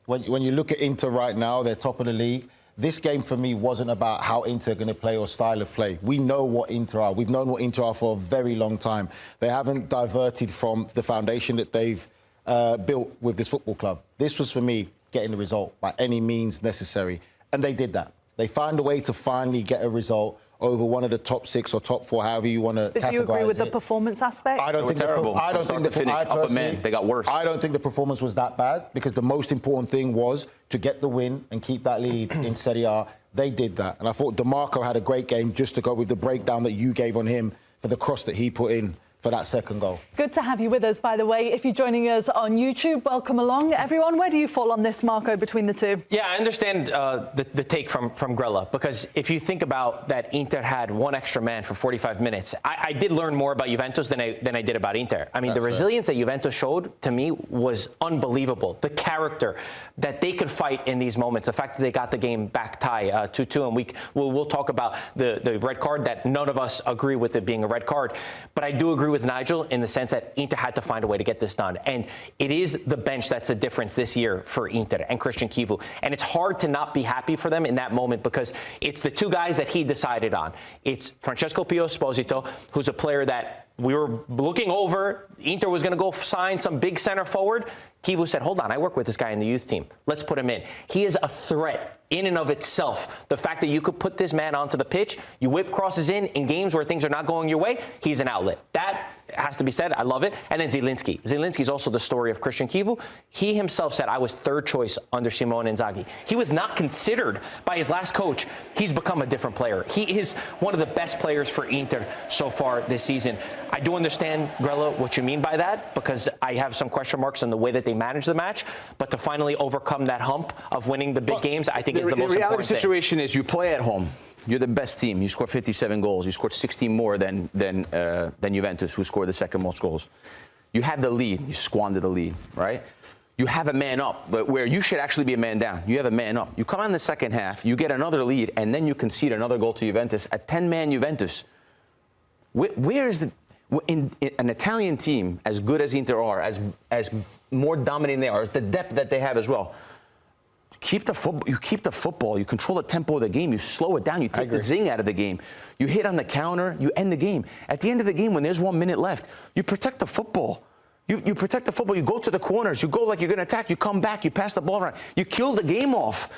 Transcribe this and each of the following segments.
when you look at Inter right now, they're top of the league. This game for me wasn't about how Inter are going to play or style of play. We know what Inter are. We've known what Inter are for a very long time. They haven't diverted from the foundation that they've built with this football club. This was, for me, getting the result by any means necessary. And they did that. They found a way to finally get a result over one of the top 6 or top 4, however you want to categorize it. Did you agree with the performance aspect? I don't think terrible. I don't think upper man, they got worse. I don't think the performance was that bad, because the most important thing was to get the win and keep that lead in Serie A. They did that. And I thought DeMarco had a great game, just to go with the breakdown that you gave on him for the cross that he put in for that second goal. Good to have you with us, by the way. If you're joining us on YouTube, welcome along. Everyone, where do you fall on this, Marco, between the two? Yeah, I understand the take from Grella, because if you think about that, Inter had one extra man for 45 minutes. I did learn more about Juventus than I did about Inter. I mean, the resilience that Juventus showed, to me, was unbelievable. The character that they could fight in these moments, the fact that they got the game back tie 2-2, and we'll talk about the red card, that none of us agree with it being a red card. But I do agree with Nigel in the sense that Inter had to find a way to get this done. And it is the bench that's the difference this year for Inter and Christian Chivu. And it's hard to not be happy for them in that moment, because it's the two guys that he decided on. It's Francesco Pio Esposito, who's a player that we were looking over. Inter was going to go sign some big center forward. Chivu said, hold on, I work with this guy in the youth team. Let's put him in. He is a threat in and of itself. The fact that you could put this man onto the pitch, you whip crosses in games where things are not going your way, he's an outlet. That has to be said. I love it. And then Zieliński. Zieliński is also the story of Christian Chivu. He himself said, I was third choice under Simone Inzaghi. He was not considered by his last coach. He's become a different player. He is one of the best players for Inter so far this season. I do understand, Grella, what you mean by that, because I have some question marks on the way that they manage the match. But to finally overcome that hump of winning the big games, I think is the most important thing. The reality situation is you play at home. You're the best team. You scored 57 goals. You scored 16 more than Juventus, who scored the second most goals. You had the lead. You squandered the lead, right? You have a man up, but where you should actually be a man down. You have a man up. You come on the second half, you get another lead, and then you concede another goal to Juventus, a 10-man Juventus. Where is in an Italian team as good as Inter are, as more dominating they are, the depth that they have as well? Keep the football. You control the tempo of the game. You slow it down. You take the zing out of the game. You hit on the counter. You end the game. At the end of the game, when there's 1 minute left, you protect the football. You protect the football. You go to the corners. You go like you're going to attack. You come back. You pass the ball around. You kill the game off.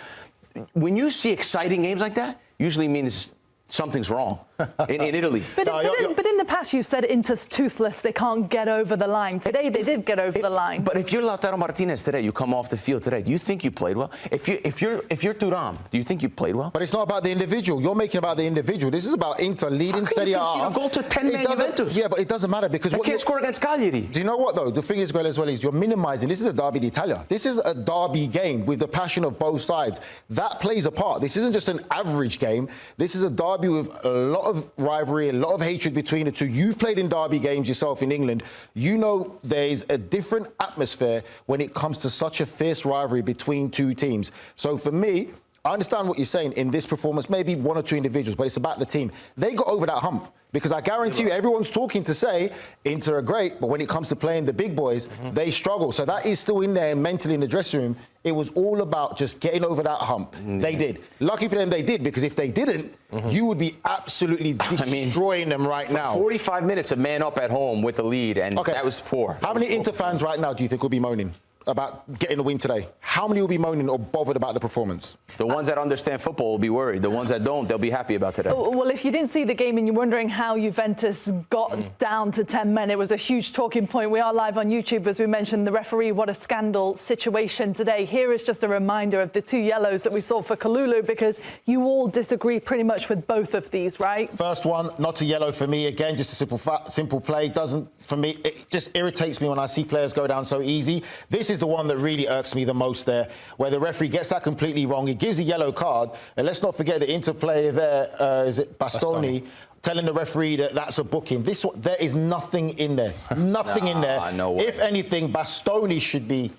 When you see exciting games like that, usually means something's wrong in Italy. But in the past, you said Inter's toothless. They can't get over the line. Today, they did get over the line. But if you're Lautaro Martinez today, you come off the field today, do you think you played well? If you're Thuram, do you think you played well? But it's not about the individual. You're making about the individual. This is about Inter leading Serie A. You go to 10-man Juventus. Yeah, but it doesn't matter, because they can't score against Cagliari. Do you know what, though? The thing is, Grella, as well, is you're minimizing. This is a derby d'Italia. This is a derby game with the passion of both sides. That plays a part. This isn't just an average game. This is a derby with a lot of rivalry, a lot of hatred between the two. You've played in derby games yourself in England. You know there's a different atmosphere when it comes to such a fierce rivalry between two teams. So for me, I understand what you're saying in this performance, maybe one or two individuals, but it's about the team. They got over that hump, because I guarantee you everyone's talking to say Inter are great, but when it comes to playing the big boys, they struggle. So that is still in there mentally in the dressing room. It was all about just getting over that hump. They did. Lucky for them they did, because if they didn't, you would be absolutely destroying them right now. 45 minutes of man up at home with the lead, and that was poor. How many Inter fans right now do you think will be moaning about getting a win today? How many will be moaning or bothered about the performance? The ones that understand football will be worried. The ones that don't, they'll be happy about today. Well, if you didn't see the game and you're wondering how Juventus got down to 10 men, it was a huge talking point. We are live on YouTube, as we mentioned. The referee, what a scandal situation today. Here is just a reminder of the 2 yellows that we saw for Kalulu, because you all disagree pretty much with both of these, right? First one, not a yellow for me. Again, just a simple play. Doesn't, for me, it just irritates me when I see players go down so easy. This is the one that really irks me the most there, where the referee gets that completely wrong. He gives a yellow card, and let's not forget the Inter player there, is it Bastoni, telling the referee that that's a booking. This one, there is nothing in there. Nothing in there. No way. If anything, Bastoni should be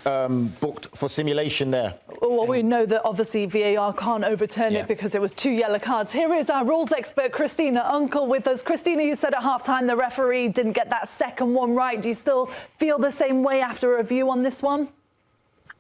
booked for simulation there. Well, we know that obviously VAR can't overturn it because it was 2 yellow cards. Here is our rules expert, Christina Unkel, with us. Christina, you said at halftime the referee didn't get that second one right. Do you still feel the same way after a review on this one?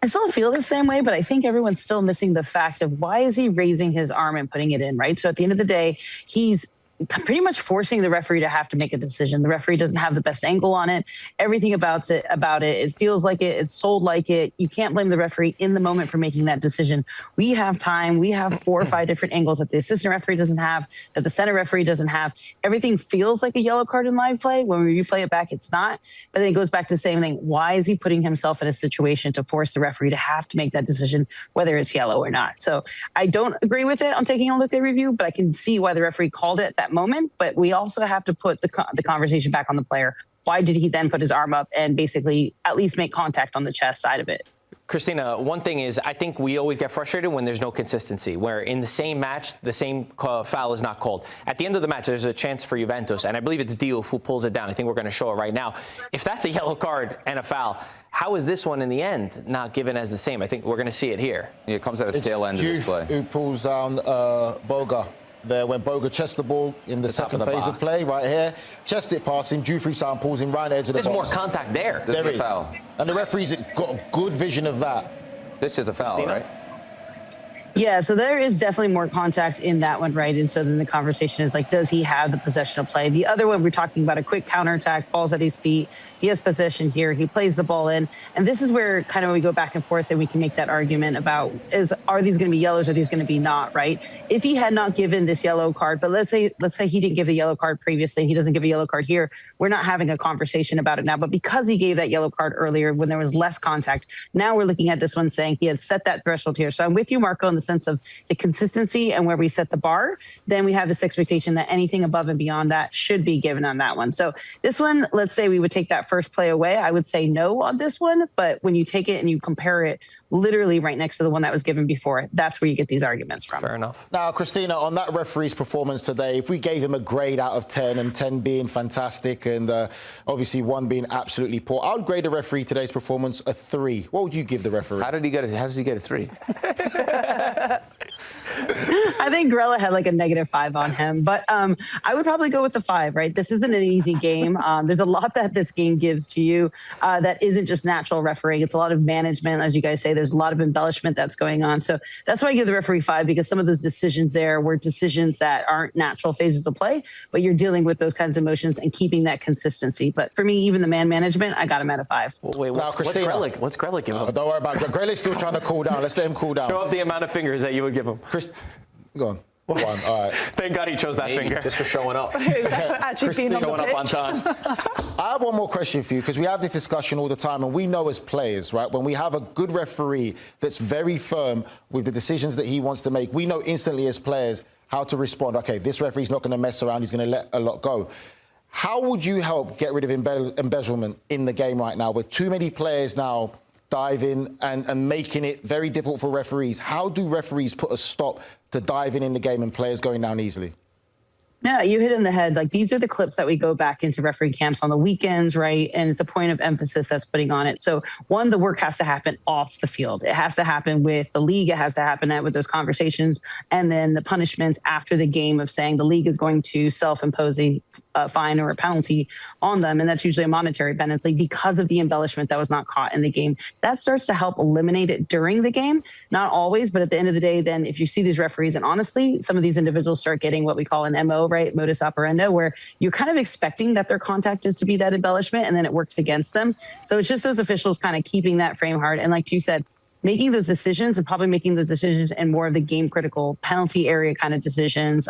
I still feel the same way, but I think everyone's still missing the fact of why is he raising his arm and putting it in, right? So at the end of the day, he's pretty much forcing the referee to have to make a decision. The referee doesn't have the best angle on it. Everything about it, it feels like it, it's sold like it. You can't blame the referee in the moment for making that decision. We have time. We have 4 or 5 different angles that the assistant referee doesn't have, that the center referee doesn't have. Everything feels like a yellow card in live play. When we replay it back, it's not. But then it goes back to the same thing. Why is he putting himself in a situation to force the referee to have to make that decision, whether it's yellow or not? So I don't agree with it on taking a look at review, but I can see why the referee called it at that moment. But we also have to put the conversation back on the player. Why did he then put his arm up and basically at least make contact on the chest side of it? Christina, one thing is, I think we always get frustrated when there's no consistency, where in the same match, the same foul is not called. At the end of the match, there's a chance for Juventus, and I believe it's Diouf who pulls it down. I think we're going to show it right now. If that's a yellow card and a foul, how is this one in the end not given as the same? I think we're going to see it here. Yeah, it comes at a tail end of this play. Who pulls down Boga there when Boga chests the ball in the second phase of play right here. Chest it past him. Jufrey pulls him right edge of the box. There's more contact there. There is. Foul. And the referee's got a good vision of that. This is a foul, Christina? right? Yeah, so there is definitely more contact in that one, right? And so then the conversation is like, does he have the possession of play? The other one, we're talking about a quick counterattack, ball's at his feet. He has possession here. He plays the ball in. And this is where kind of we go back and forth and we can make that argument about are these going to be yellows or are these going to be not, right? If he had not given this yellow card, but let's say he didn't give the yellow card previously, he doesn't give a yellow card here, we're not having a conversation about it now. But because he gave that yellow card earlier when there was less contact, now we're looking at this one saying he had set that threshold here. So I'm with you, Marco, in the sense of the consistency and where we set the bar. Then we have this expectation that anything above and beyond that should be given on that one. So this one, let's say we would take that first play away. I would say no on this one. But when you take it and you compare it literally right next to the one that was given before, that's where you get these arguments from. Fair enough. Now, Christina, on that referee's performance today, if we gave him a grade out of 10 and 10 being fantastic and obviously 1 being absolutely poor, I would grade the referee today's performance a 3. What would you give the referee? How does he get a 3? I think Grella had like a -5 on him, but I would probably go with the 5, right? This isn't an easy game. There's a lot that this game gives to you that isn't just natural refereeing. It's a lot of management, as you guys say. There's a lot of embellishment that's going on. So that's why I give the referee 5, because some of those decisions there were decisions that aren't natural phases of play, but you're dealing with those kinds of emotions and keeping that consistency. But for me, even the man management, I got him at a 5. Well, wait, what's Grella give him? Don't worry about it. Grella's still trying to cool down. Let's let him cool down. Show up the amount of fingers that you would give him. Go on. Go on. All right. Thank God he chose that finger. Just for showing up. Actually being on the Showing up on pitch. time. I have one more question for you, because we have this discussion all the time, and we know as players, right, when we have a good referee that's very firm with the decisions that he wants to make, we know instantly as players how to respond. Okay, this referee's not going to mess around. He's going to let a lot go. How would you help get rid of embezzlement in the game right now, with too many players now diving and making it very difficult for referees? How do referees put a stop to diving in the game and players going down easily? No, you hit in the head. Like, these are the clips that we go back into referee camps on the weekends, right? And it's a point of emphasis that's putting on it. So one, the work has to happen off the field. It has to happen with the league. It has to happen with those conversations. And then the punishments after the game of saying the league is going to self-impose a fine or a penalty on them. And that's usually a monetary penalty because of the embellishment that was not caught in the game. That starts to help eliminate it during the game. Not always, but at the end of the day, then if you see these referees, and honestly, some of these individuals start getting what we call an MO, right? Modus operandi, where you're kind of expecting that their contact is to be that embellishment, and then it works against them. So it's just those officials kind of keeping that frame hard. And like you said, making those decisions, and probably making those decisions in more of the game critical penalty area kind of decisions,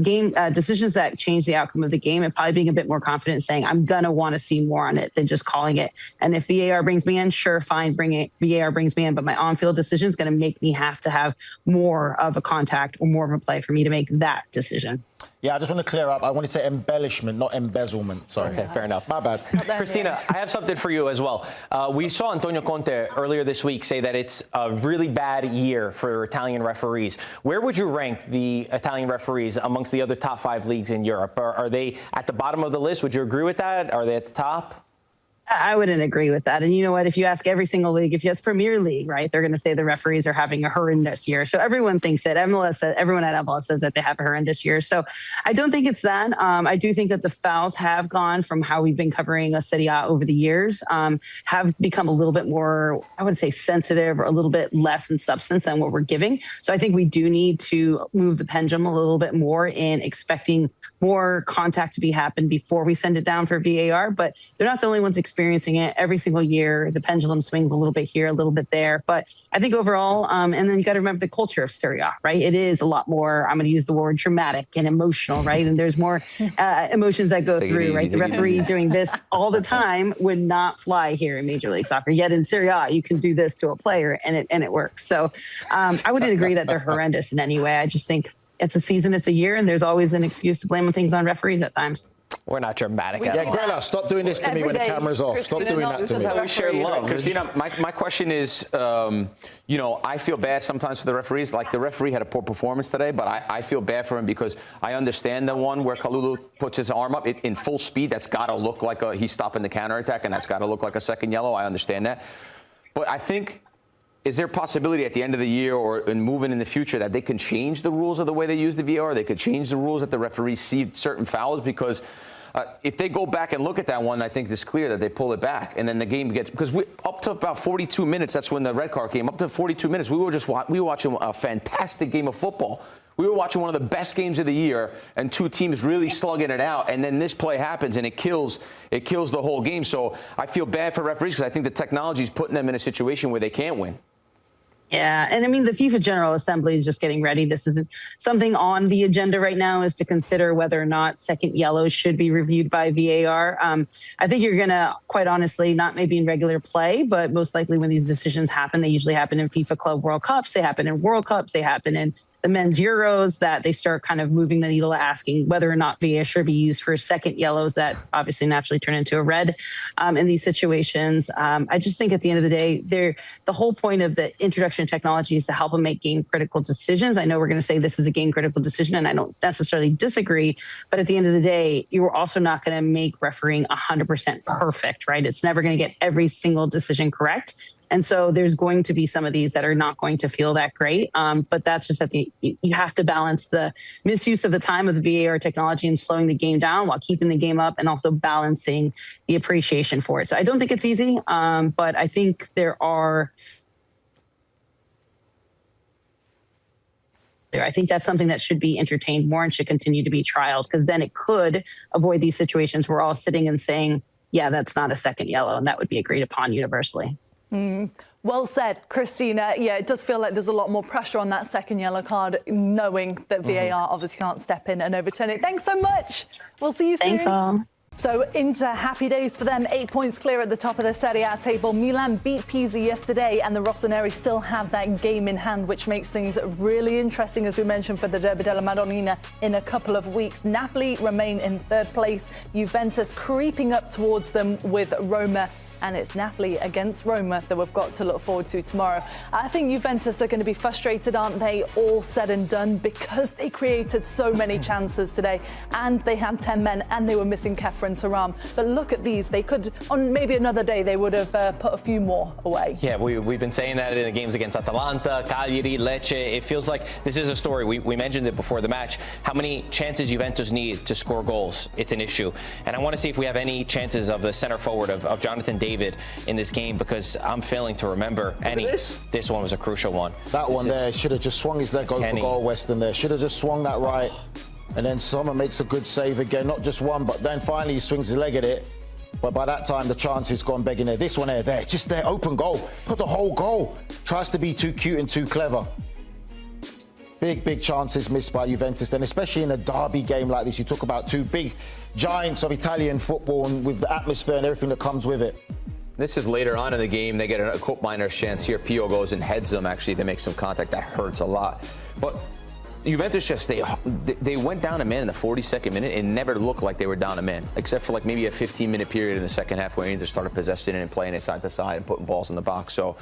game decisions that change the outcome of the game, and probably being a bit more confident saying, I'm going to want to see more on it than just calling it. And if VAR brings me in, sure, fine, bring it. VAR brings me in, but my on-field decision is going to make me have to have more of a contact or more of a play for me to make that decision. Yeah, I just want to clear up. I wanted to say embellishment, not embezzlement. Sorry. Okay, fair enough. My bad. Christina, I have something for you as well. We saw Antonio Conte earlier this week say that it's a really bad year for Italian referees. Where would you rank the Italian referees amongst the other top 5 leagues in Europe? Are they at the bottom of the list? Would you agree with that? Are they at the top? I wouldn't agree with that. And you know what? If you ask every single league, if you ask Premier League, right, they're going to say the referees are having a horrendous year. So everyone thinks that everyone at MLS says that they have a horrendous year. So I don't think it's that. I do think that the fouls have gone from how we've been covering a Serie A over the years, have become a little bit more, I would say, sensitive or a little bit less in substance than what we're giving. So I think we do need to move the pendulum a little bit more in expecting more contact to be happen before we send it down for VAR. But they're not the only ones experiencing it every single year. The pendulum swings a little bit here, a little bit there. But I think overall, and then you got to remember the culture of Serie A, right? It is a lot more, I'm going to use the word dramatic and emotional, right? And there's more emotions that go through, right? The referee doing this all the time would not fly here in Major League Soccer. Yet in Serie A, you can do this to a player and it works. So I wouldn't agree that they're horrendous in any way. I just think it's a season, it's a year, and there's always an excuse to blame things on referees at times. We're not dramatic. Yeah, Grella, stop doing this to me when the camera's off. Stop doing that to me. This is how we share love. Christina, my question is, I feel bad sometimes for the referees. Like, the referee had a poor performance today, but I feel bad for him because I understand the one where Kalulu puts his arm up in full speed. That's got to look like he's stopping the counterattack, and that's got to look like a second yellow. I understand that. But I think, is there a possibility at the end of the year or in moving in the future that they can change the rules of the way they use the VAR? They could change the rules that the referees see certain fouls, because if they go back and look at that one, I think it's clear that they pull it back, and then the game gets, because up to about 42 minutes, that's when the red card came. Up to 42 minutes, we were watching a fantastic game of football. We were watching one of the best games of the year, and two teams really slugging it out, and then this play happens, and it kills the whole game. So I feel bad for referees because I think the technology is putting them in a situation where they can't win. Yeah, and I mean, the FIFA General Assembly is just getting ready. This isn't something on the agenda right now, is to consider whether or not second yellows should be reviewed by VAR. I think you're going to, quite honestly, not maybe in regular play, but most likely when these decisions happen, they usually happen in FIFA Club World Cups, they happen in World Cups, they happen in the men's Euros, that they start kind of moving the needle, asking whether or not VAR should be used for second yellows that obviously naturally turn into a red in these situations. I just think at the end of the day, the whole point of the introduction of technology is to help them make game critical decisions. I know we're going to say this is a game critical decision, and I don't necessarily disagree, but at the end of the day, you're also not going to make refereeing 100% perfect, right? It's never going to get every single decision correct. And so there's going to be some of these that are not going to feel that great. But that's just that you have to balance the misuse of the time of the VAR technology and slowing the game down while keeping the game up, and also balancing the appreciation for it. So I don't think it's easy, but I think I think that's something that should be entertained more and should continue to be trialed, because then it could avoid these situations where we're all sitting and saying, yeah, that's not a second yellow, and that would be agreed upon universally. Well said, Christina. Yeah, it does feel like there's a lot more pressure on that second yellow card, knowing that VAR obviously can't step in and overturn it. Thanks so much. We'll see you soon. Thanks, all. So Inter, happy days for them. 8 points clear at the top of the Serie A table. Milan beat Pisa yesterday, and the Rossoneri still have that game in hand, which makes things really interesting, as we mentioned, for the Derby della Madonnina in a couple of weeks. Napoli remain in third place. Juventus creeping up towards them with Roma. And it's Napoli against Roma that we've got to look forward to tomorrow. I think Juventus are going to be frustrated, aren't they, all said and done, because they created so many chances today, and they had 10 men, and they were missing Keffer and Thuram. But look at these. They could, on maybe another day, they would have put a few more away. Yeah, we've been saying that in the games against Atalanta, Cagliari, Lecce. It feels like this is a story. We mentioned it before the match. How many chances Juventus need to score goals? It's an issue. And I want to see if we have any chances of the center forward of Jonathan David in this game, because I'm failing to remember any. This one was a crucial one. That one there should have just swung his leg over for goal. Weston there should have just swung that right, and then someone makes a good save again. Not just one, but then finally he swings his leg at it. But by that time the chance has gone begging there. This one there, just there, open goal. Got the whole goal. Tries to be too cute and too clever. Big chances missed by Juventus, then especially in a derby game like this. You talk about two big giants of Italian football, and with the atmosphere and everything that comes with it. This is later on in the game. They get a Cope Miners chance here. Pio goes and heads them. Actually, they make some contact. That hurts a lot. But Juventus just, they went down a man in the 42nd minute. It never looked like they were down a man, except for like maybe a 15-minute period in the second half where Inter started possessing it and playing it side to side and putting balls in the box. So,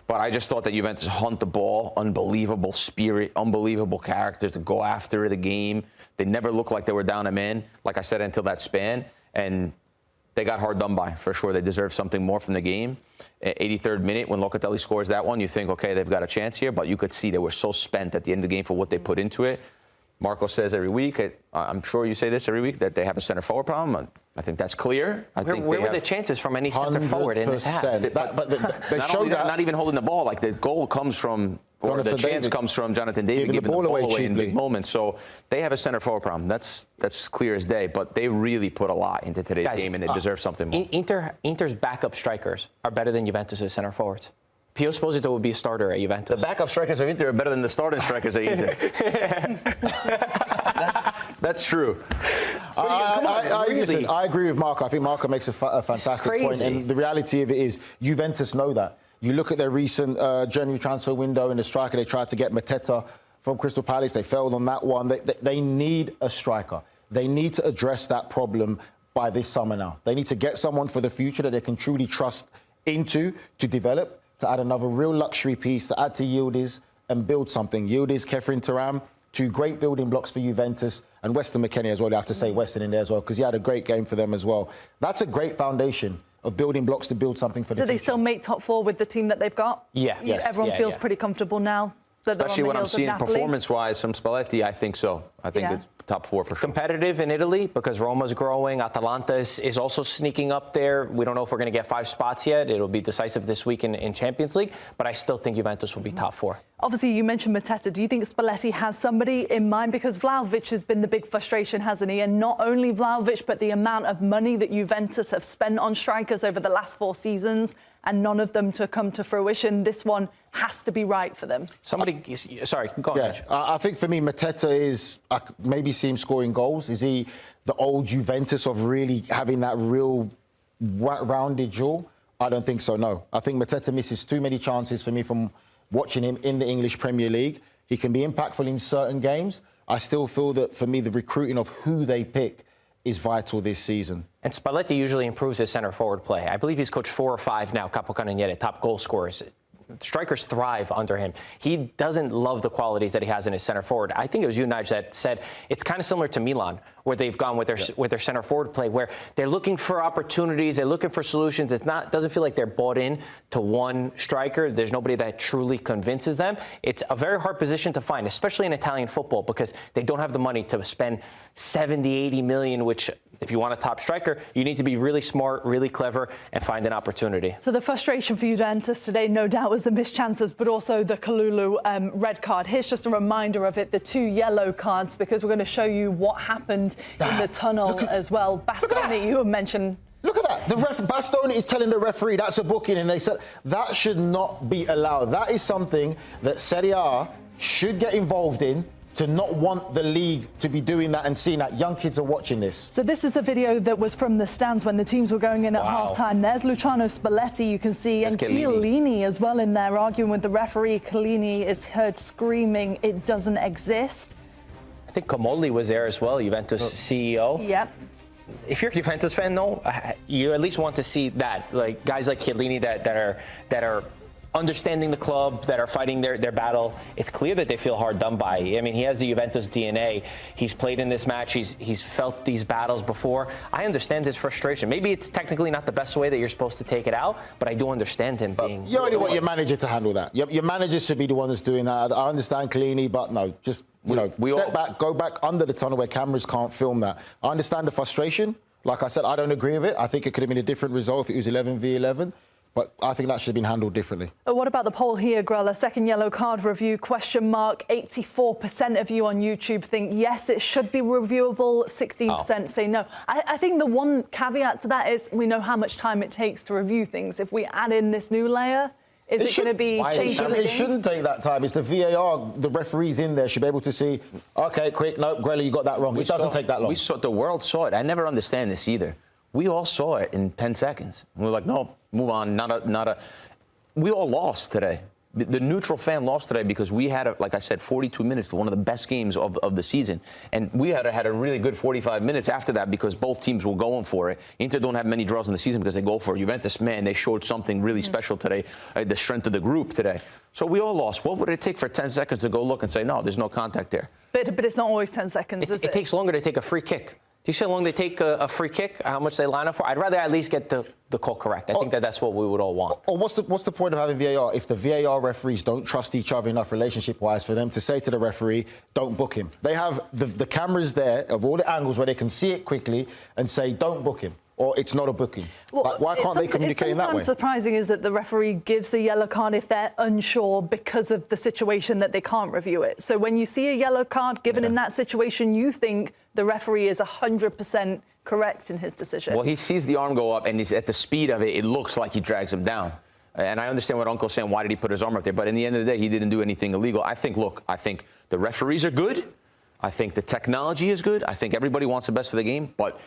but I just thought that Juventus hunt the ball, unbelievable spirit, unbelievable character to go after the game. They never looked like they were down a man, like I said, until that span. And they got hard done by, for sure. They deserve something more from the game. 83rd minute, when Locatelli scores that one, you think, okay, they've got a chance here, but you could see they were so spent at the end of the game for what they put into it. Marco says every week, I'm sure you say this every week, that they have a center forward problem. I think that's clear. Where were the chances from any center forward in this half? But they showed that. Not even holding the ball. Like, the goal comes from, or the chance comes from Jonathan David giving the ball away in big moments. So they have a center forward problem. That's clear as day. But they really put a lot into today's game, and they deserve something more. Inter's backup strikers are better than Juventus' center forwards. Pio Esposito would be a starter at Juventus. The backup strikers of Inter are better than the starting strikers at Inter. That's true. Listen, I agree with Marco. I think Marco makes a fantastic point. And the reality of it is, Juventus know that. You look at their recent January transfer window in the striker. They tried to get Mateta from Crystal Palace. They failed on that one. They need a striker. They need to address that problem by this summer now. They need to get someone for the future that they can truly trust into to develop, to add another real luxury piece, to add to Yildiz and build something. Yildiz, Kefrin Thuram, two great building blocks for Juventus, and Weston McKennie as well. You have to say Weston in there as well, because he had a great game for them as well. That's a great foundation of building blocks to build something for the future. Do they still make top four with the team that they've got? Yeah. Yes. Everyone feels pretty comfortable now. Especially what I'm seeing performance-wise from Spalletti, I think so. I think it's top four for sure. Competitive in Italy because Roma's growing. Atalanta is also sneaking up there. We don't know if we're going to get 5 spots yet. It'll be decisive this week in Champions League. But I still think Juventus will be top 4. Obviously, you mentioned Mateta. Do you think Spalletti has somebody in mind? Because Vlahovic has been the big frustration, hasn't he? And not only Vlahovic, but the amount of money that Juventus have spent on strikers over the last 4 seasons, and none of them to come to fruition. This one has to be right for them. Sorry, go on. Yeah, I think for me, Mateta is, I maybe see him scoring goals. Is he the old Juventus of really having that real rounded jaw? I don't think so, no. I think Mateta misses too many chances for me from watching him in the English Premier League. He can be impactful in certain games. I still feel that, for me, the recruiting of who they pick is vital this season. And Spalletti usually improves his center forward play. I believe he's coached 4 or 5 now, Capocannoniere, top goal scorers. Strikers thrive under him. He doesn't love the qualities that he has in his center forward. I think it was you, Nigel, that said it's kind of similar to Milan, where they've gone with their center forward play, where they're looking for opportunities, they're looking for solutions. Doesn't feel like they're bought in to one striker. There's nobody that truly convinces them. It's a very hard position to find, especially in Italian football, because they don't have the money to spend 70, 80 million, which, if you want a top striker, you need to be really smart, really clever, and find an opportunity. So the frustration for Juventus today, no doubt, was the missed chances, but also the Kalulu red card. Here's just a reminder of it, the 2 yellow cards, because we're going to show you what happened in the tunnel as well. Bastoni, you have mentioned. Look at that. The Bastoni is telling the referee that's a booking, and they said that should not be allowed. That is something that Serie A should get involved in, to not want the league to be doing that and seeing that. Young kids are watching this. So this is the video that was from the stands when the teams were going in at half-time. There's Luciano Spalletti, you can see, and Chiellini as well in there, arguing with the referee. Chiellini is heard screaming, "It doesn't exist." I think Comolli was there as well, Juventus CEO. Yep. If you're a Juventus fan, though, you at least want to see that, like guys like Chiellini that are understanding the club, that are fighting their battle. It's clear that they feel hard done by. I mean, he has the Juventus DNA. He's played in this match. He's felt these battles before. I understand his frustration. Maybe it's technically not the best way that you're supposed to take it out, but I do understand him being... You only want your manager to handle that. Your manager should be the one that's doing that. I understand Chiellini, but no, just, step back, go back under the tunnel where cameras can't film that. I understand the frustration. Like I said, I don't agree with it. I think it could have been a different result if it was 11v11. But I think that should have been handled differently. What about the poll here, Grella? Second yellow card review, question mark. 84% of you on YouTube think, yes, it should be reviewable. 16% say no. I think the one caveat to that is we know how much time it takes to review things. If we add in this new layer, is it going to be changing? It shouldn't take that time. It's the VAR, the referees in there should be able to see, OK, quick, no, Grella, you got that wrong. It doesn't take that long. The world saw it. I never understand this either. We all saw it in 10 seconds. We were like, no, move on, not a... We all lost today. The neutral fan lost today because we had, like I said, 42 minutes, one of the best games of the season. And we had a really good 45 minutes after that because both teams were going for it. Inter don't have many draws in the season because they go for it. Juventus, man, they showed something really special today, the strength of the group today. So we all lost. What would it take for 10 seconds to go look and say, no, there's no contact there? But it's not always 10 seconds, is it? It takes longer to take a free kick. you see how long they take a free kick, how much they line up for? I'd rather at least get the call correct. I think that's what we would all want. Or what's the point of having VAR if the VAR referees don't trust each other enough relationship-wise for them to say to the referee, don't book him? They have the cameras there of all the angles where they can see it quickly and say, don't book him, or it's not a booking. Well, why can't they communicate in that way? It's sometimes surprising is that the referee gives the yellow card if they're unsure because of the situation that they can't review it. So when you see a yellow card given in that situation, you think the referee is 100% correct in his decision. Well, he sees the arm go up, and he's at the speed of it, it looks like he drags him down. And I understand what Uncle's saying, why did he put his arm up there? But in the end of the day, he didn't do anything illegal. I think the referees are good. I think the technology is good. I think everybody wants the best for the game. But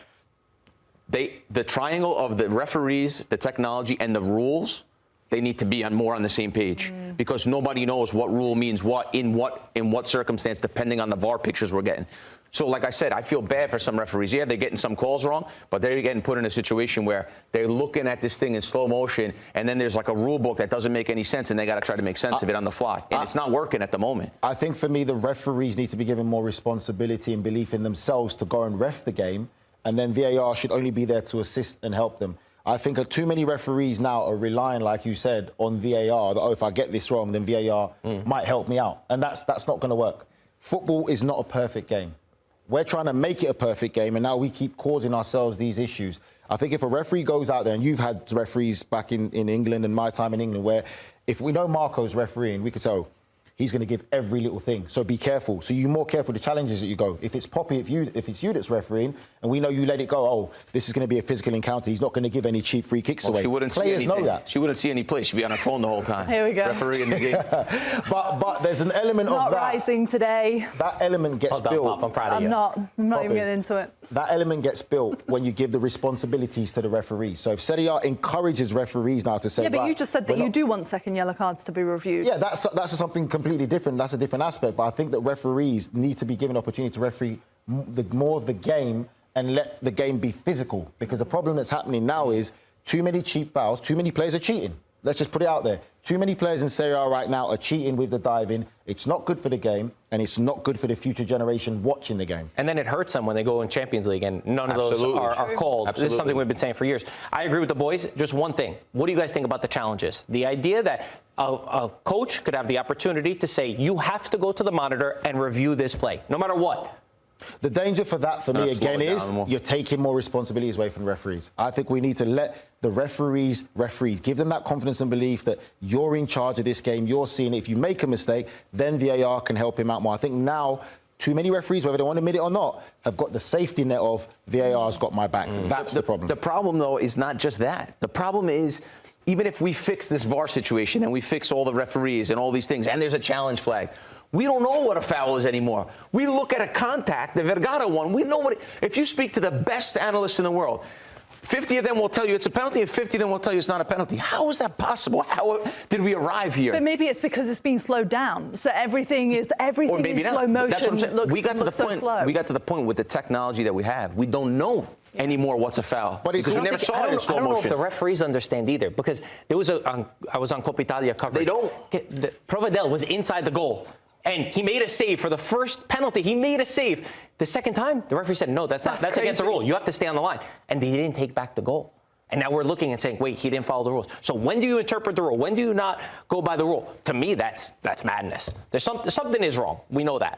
the triangle of the referees, the technology, and the rules, they need to be more on the same page. Because nobody knows what rule means what in what circumstance, depending on the VAR pictures we're getting. So, like I said, I feel bad for some referees. Yeah, they're getting some calls wrong, but they're getting put in a situation where they're looking at this thing in slow motion, and then there's like a rule book that doesn't make any sense, and they got to try to make sense of it on the fly. And it's not working at the moment. I think for me, the referees need to be given more responsibility and belief in themselves to go and ref the game, and then VAR should only be there to assist and help them. I think too many referees now are relying, like you said, on VAR, that, oh, if I get this wrong, then VAR might help me out. And that's not going to work. Football is not a perfect game. We're trying to make it a perfect game, and now we keep causing ourselves these issues. I think if a referee goes out there, and you've had referees back in England and my time in England, where if we know Marco's refereeing, we could say, oh, he's going to give every little thing. So be careful. So you're more careful the challenges that you go. If it's Poppy, if it's you that's refereeing, and we know you let it go, oh, this is going to be a physical encounter. He's not going to give any cheap free kicks away. She wouldn't Players see anything. know that. She wouldn't see any play. She'd be on her phone the whole time. Here we go. Refereeing the game. But there's an element Not of that. rising today. That element gets Hold on, built. Pop, I'm proud of you. I'm not even Poppy. getting into it. That element gets built when you give the responsibilities to the referees. So if Serie A encourages referees now to say, Yeah, but right, you just said that you do want second yellow cards to be reviewed. Yeah, that's something completely different. That's a different aspect. But I think that referees need to be given opportunity to referee more of the game and let the game be physical. Because the problem that's happening now is too many cheap fouls, too many players are cheating. Let's just put it out there. Too many players in Serie A right now are cheating with the diving. It's not good for the game, and it's not good for the future generation watching the game. And then it hurts them when they go in Champions League, and none of those are called. Absolutely. This is something we've been saying for years. I agree with the boys. Just one thing. What do you guys think about the challenges? The idea that a coach could have the opportunity to say, you have to go to the monitor and review this play, no matter what. The danger for that, for me, again, slow it is down more. you're taking more responsibilities away from referees. I think we need to let the referees, give them that confidence and belief that you're in charge of this game, you're seeing it. If you make a mistake, then VAR can help him out more. I think now, too many referees, whether they want to admit it or not, have got the safety net of VAR's got my back. That's the problem. The problem, though, is not just that. The problem is, even if we fix this VAR situation and we fix all the referees and all these things, and there's a challenge flag, we don't know what a foul is anymore. We look at a contact, the Vergara one. We know what. If you speak to the best analysts in the world, 50 of them will tell you it's a penalty, and 50 of them will tell you it's not a penalty. How is that possible? How did we arrive here? But maybe it's because it's been slowed down. So everything is Or maybe in not. slow motion. That's what I'm saying. We got to the point with the technology that we have. We don't know anymore what's a foul. But because we never saw it in slow I don't know if motion. the referees understand either, because there was I was on Coppa Italia coverage. They don't. Provedel was inside the goal, and he made a save for the first penalty. He made a save. The second time, the referee said, no, that's against the rule. You have to stay on the line. And they didn't take back the goal. And now we're looking and saying, wait, he didn't follow the rules. So when do you interpret the rule? When do you not go by the rule? To me, that's madness. Something is wrong. We know that.